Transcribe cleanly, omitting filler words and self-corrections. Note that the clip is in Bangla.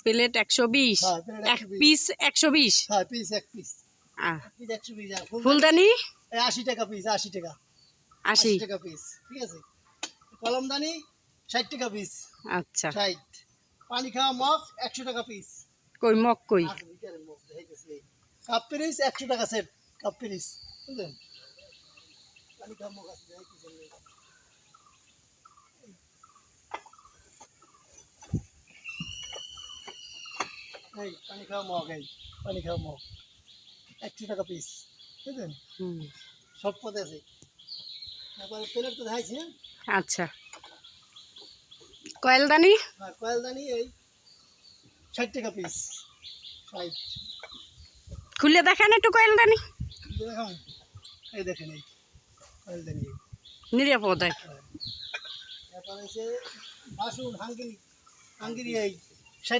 প্লেট 120, হ্যাঁ প্লেট এক 120 পিস 120। হ্যাঁ পিস এক পিস আহ, পিস 120 আর ফুলদানি এই 80 টাকা পিস 80 টাকা 80। 80 টাকা পিস ঠিক আছে কলমদানি 60 টাকা পিস আচ্ছা, 60 পানি খাওয়া মগ 100 টাকা পিস কই মগ কই? আছে বিকারে মগ দেখাইতেছি কাপ পিস 100 টাকা সেট কাপ পিস বুঝলেন পানি খাওয়া মগ আছে দেখাইতেছি এই পানি খাওয়া মগ এই পানি খাওয়া মগ 100 টাকা পিস বুঝলেন হুম, সব পদে আছে তারপরে প্লেট তো দেখাইছি হ্যাঁ আচ্ছা। কয়েলদানি আর কয়েলদানি এই 60 টাকা পিস 60 খুলে দেখেন একটু কয়েলদানি, দেখাম এই দেখেন এই কয়েলদানি নিরাপদ। তারপরে হচ্ছে বাসন হাঙ্গিরি হাঙ্গিরি এই